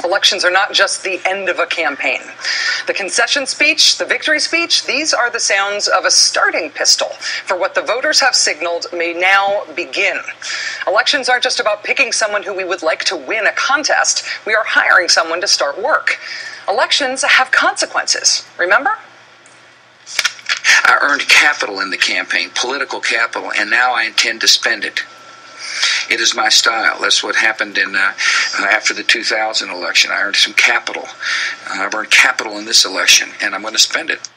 Elections are not just the end of a campaign. The concession speech, the victory speech, these are the sounds of a starting pistol for what the voters have signaled may now begin. Elections aren't just about picking someone who we would like to win a contest. We are hiring someone to start work. Elections have consequences, remember? I earned capital in the campaign, political capital, and now I intend to spend it. It is my style. That's what happened after the 2000 election. I earned some capital. I've earned capital in this election, and I'm going to spend it.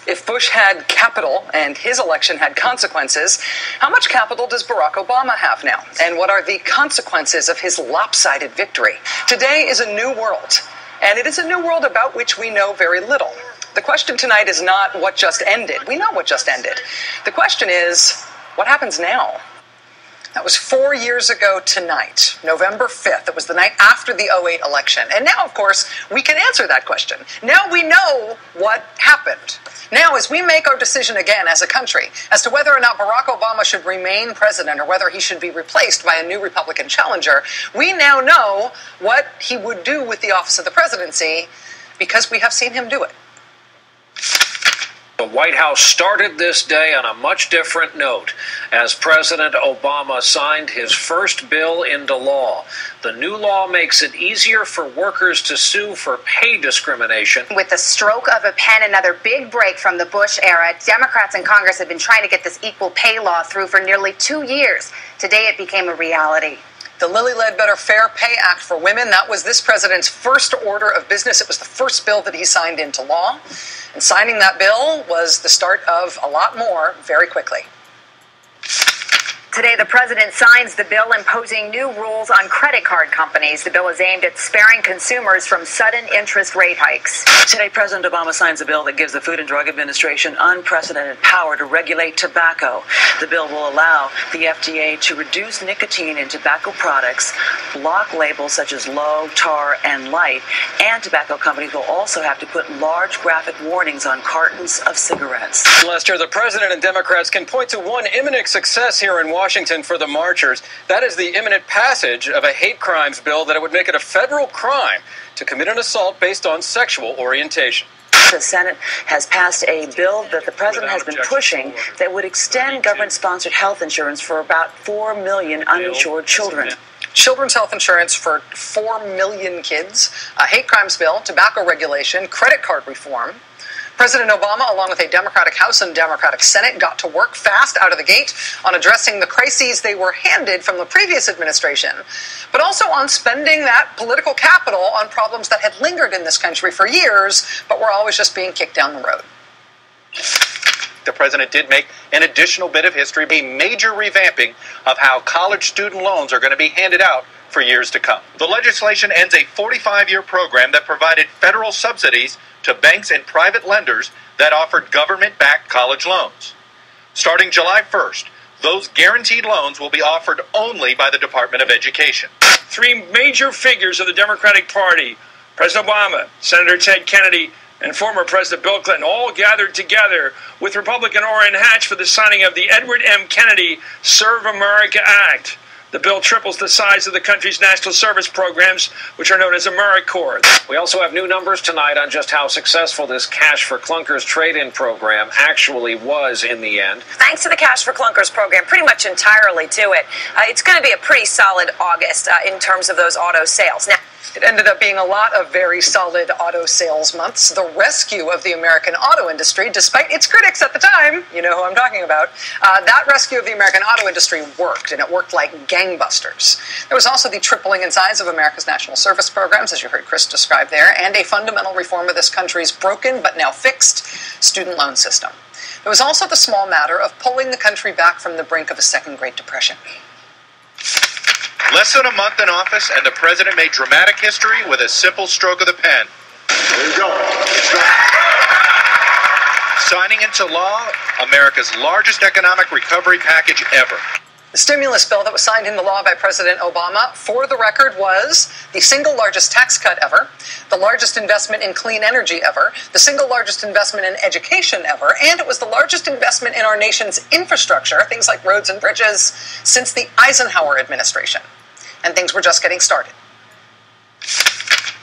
If Bush had capital and his election had consequences, how much capital does Barack Obama have now? And what are the consequences of his lopsided victory? Today is a new world, and it is a new world about which we know very little. The question tonight is not what just ended. We know what just ended. The question is, what happens now? That was 4 years ago tonight, November 5th. It was the night after the 2008 election. And now, of course, we can answer that question. Now we know what happened. Now, as we make our decision again as a country as to whether or not Barack Obama should remain president or whether he should be replaced by a new Republican challenger, we now know what he would do with the office of the presidency because we have seen him do it. The White House started this day on a much different note as President Obama signed his first bill into law. The new law makes it easier for workers to sue for pay discrimination. With the stroke of a pen, another big break from the Bush era. Democrats in Congress have been trying to get this equal pay law through for nearly 2 years. Today it became a reality. The Lilly Ledbetter Fair Pay Act for Women, that was this president's first order of business. It was the first bill that he signed into law. And signing that bill was the start of a lot more very quickly. Today, the president signs the bill imposing new rules on credit card companies. The bill is aimed at sparing consumers from sudden interest rate hikes. Today, President Obama signs a bill that gives the Food and Drug Administration unprecedented power to regulate tobacco. The bill will allow the FDA to reduce nicotine in tobacco products, block labels such as low, tar, and light, and tobacco companies will also have to put large graphic warnings on cartons of cigarettes. Lester, the president and Democrats can point to one imminent success here in Washington for the marchers. That is the imminent passage of a hate crimes bill that it would make it a federal crime to commit an assault based on sexual orientation. The Senate has passed a bill that the president has been pushing that would extend government-sponsored health insurance for about 4 million uninsured children. Children's health insurance for 4 million kids, a hate crimes bill, tobacco regulation, credit card reform. President Obama, along with a Democratic House and Democratic Senate, got to work fast out of the gate on addressing the crises they were handed from the previous administration, but also on spending that political capital on problems that had lingered in this country for years, but were always just being kicked down the road. The president did make an additional bit of history, a major revamping of how college student loans are going to be handed out for years to come. The legislation ends a 45-year program that provided federal subsidies to banks and private lenders that offered government-backed college loans. Starting July 1st, those guaranteed loans will be offered only by the Department of Education. Three major figures of the Democratic Party, President Obama, Senator Ted Kennedy, and former President Bill Clinton, all gathered together with Republican Orrin Hatch for the signing of the Edward M. Kennedy Serve America Act. The bill triples the size of the country's national service programs, which are known as AmeriCorps. We also have new numbers tonight on just how successful this Cash for Clunkers trade-in program actually was in the end. Thanks to the Cash for Clunkers program, pretty much entirely to it, it's going to be a pretty solid August in terms of those auto sales. Now, it ended up being a lot of very solid auto sales months. The rescue of the American auto industry, despite its critics at the time, you know who I'm talking about, that rescue of the American auto industry worked, and it worked like gangbusters. There was also the tripling in size of America's national service programs, as you heard Chris describe there, and a fundamental reform of this country's broken but now fixed student loan system. There was also the small matter of pulling the country back from the brink of a second Great Depression. Less than a month in office, and the president made dramatic history with a simple stroke of the pen. There you go. Signing into law America's largest economic recovery package ever. The stimulus bill that was signed into law by President Obama, for the record, was the single largest tax cut ever, the largest investment in clean energy ever, the single largest investment in education ever, and it was the largest investment in our nation's infrastructure, things like roads and bridges, since the Eisenhower administration. And things were just getting started.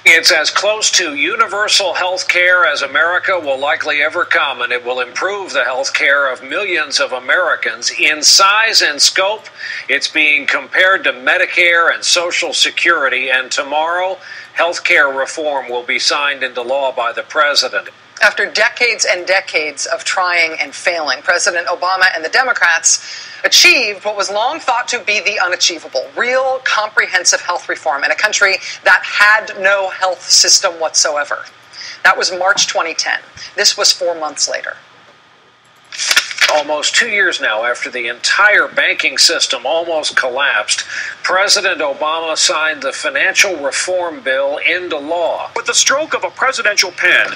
It's as close to universal health care as America will likely ever come, and it will improve the health care of millions of Americans. In size and scope, it's being compared to Medicare and Social Security, and tomorrow, health care reform will be signed into law by the president. After decades and decades of trying and failing, President Obama and the Democrats achieved what was long thought to be the unachievable: real, comprehensive health reform in a country that had no health system whatsoever. That was March 2010. This was 4 months later. Almost 2 years now after the entire banking system almost collapsed, President Obama signed the financial reform bill into law. With the stroke of a presidential pen,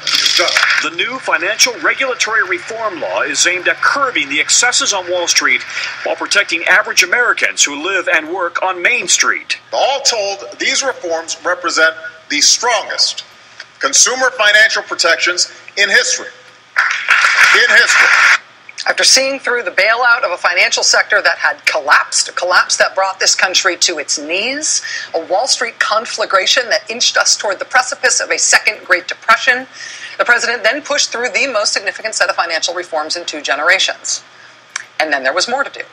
the new financial regulatory reform law is aimed at curbing the excesses on Wall Street while protecting average Americans who live and work on Main Street. All told, these reforms represent the strongest consumer financial protections in history. After seeing through the bailout of a financial sector that had collapsed, a collapse that brought this country to its knees, a Wall Street conflagration that inched us toward the precipice of a second Great Depression, the president then pushed through the most significant set of financial reforms in 2 generations. And then there was more to do.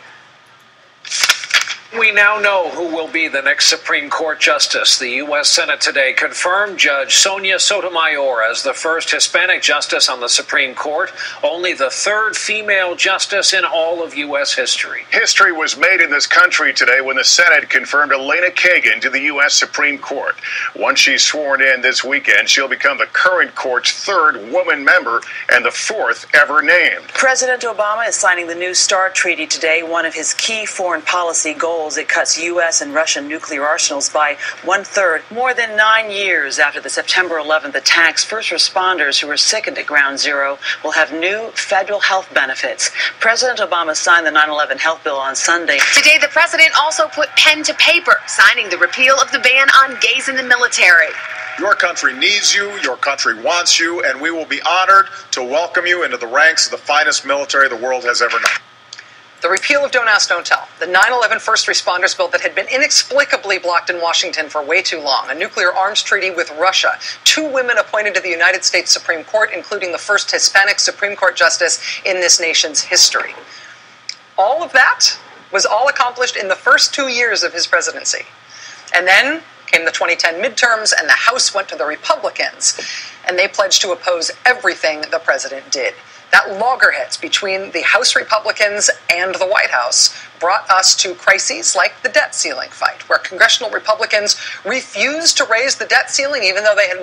We now know who will be the next Supreme Court justice. The U.S. Senate today confirmed Judge Sonia Sotomayor as the first Hispanic justice on the Supreme Court, only the 3rd female justice in all of U.S. history. History was made in this country today when the Senate confirmed Elena Kagan to the U.S. Supreme Court. Once she's sworn in this weekend, she'll become the current court's 3rd woman member and the 4th ever named. President Obama is signing the new START Treaty today, one of his key foreign policy goals. It cuts U.S. and Russian nuclear arsenals by 1/3. More than 9 years after the September 11th attacks, first responders who were sickened at Ground Zero will have new federal health benefits. President Obama signed the 9/11 health bill on Sunday. Today, the president also put pen to paper, signing the repeal of the ban on gays in the military. Your country needs you, your country wants you, and we will be honored to welcome you into the ranks of the finest military the world has ever known. The repeal of Don't Ask, Don't Tell, the 9/11 first responders bill that had been inexplicably blocked in Washington for way too long, a nuclear arms treaty with Russia, 2 women appointed to the United States Supreme Court, including the first Hispanic Supreme Court justice in this nation's history. All of that was all accomplished in the first 2 years of his presidency. And then came the 2010 midterms, and the House went to the Republicans, and they pledged to oppose everything the president did. That loggerheads between the House Republicans and the White House brought us to crises like the debt ceiling fight, where congressional Republicans refused to raise the debt ceiling even though they had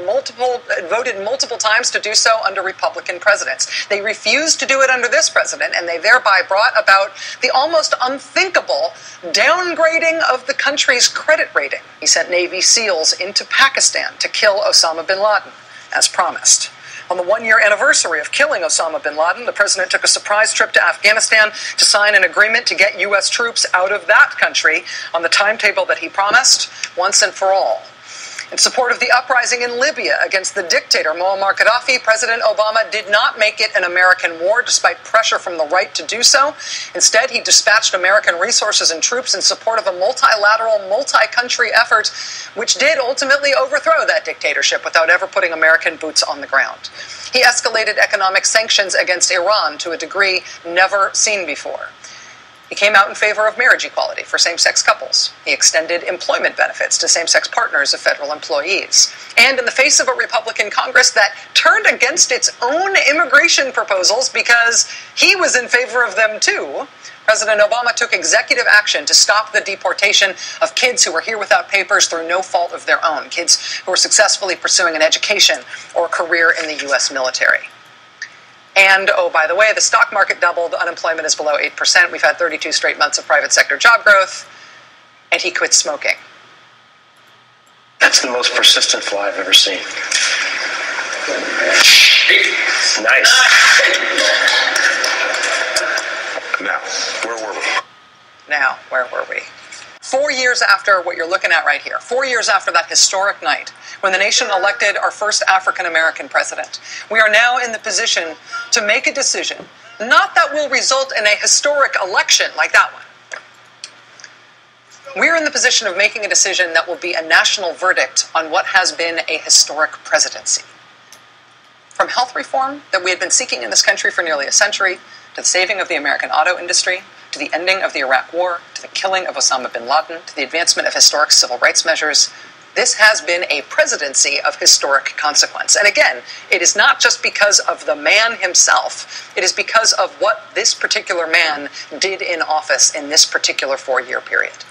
voted multiple times to do so under Republican presidents. They refused to do it under this president, and they thereby brought about the almost unthinkable downgrading of the country's credit rating. He sent Navy SEALs into Pakistan to kill Osama bin Laden, as promised. On the 1-year anniversary of killing Osama bin Laden, the president took a surprise trip to Afghanistan to sign an agreement to get U.S. troops out of that country on the timetable that he promised once and for all. In support of the uprising in Libya against the dictator Muammar Gaddafi, President Obama did not make it an American war despite pressure from the right to do so. Instead, he dispatched American resources and troops in support of a multilateral, multi-country effort, which did ultimately overthrow that dictatorship without ever putting American boots on the ground. He escalated economic sanctions against Iran to a degree never seen before. He came out in favor of marriage equality for same-sex couples. He extended employment benefits to same-sex partners of federal employees. And in the face of a Republican Congress that turned against its own immigration proposals because he was in favor of them too, President Obama took executive action to stop the deportation of kids who were here without papers through no fault of their own, kids who were successfully pursuing an education or a career in the U.S. military. And, oh, by the way, the stock market doubled, unemployment is below 8%, we've had 32 straight months of private sector job growth, and he quit smoking. That's the most persistent fly I've ever seen. Nice. Now, where were we? 4 years after what you're looking at right here, 4 years after that historic night, when the nation elected our first African-American president, we are now in the position to make a decision, not that will result in a historic election like that one, We're in the position of making a decision that will be a national verdict on what has been a historic presidency. From health reform that we had been seeking in this country for nearly a century, to the saving of the American auto industry, to the ending of the Iraq War, to the killing of Osama bin Laden, to the advancement of historic civil rights measures, this has been a presidency of historic consequence. And again, it is not just because of the man himself. It is because of what this particular man did in office in this particular 4-year period.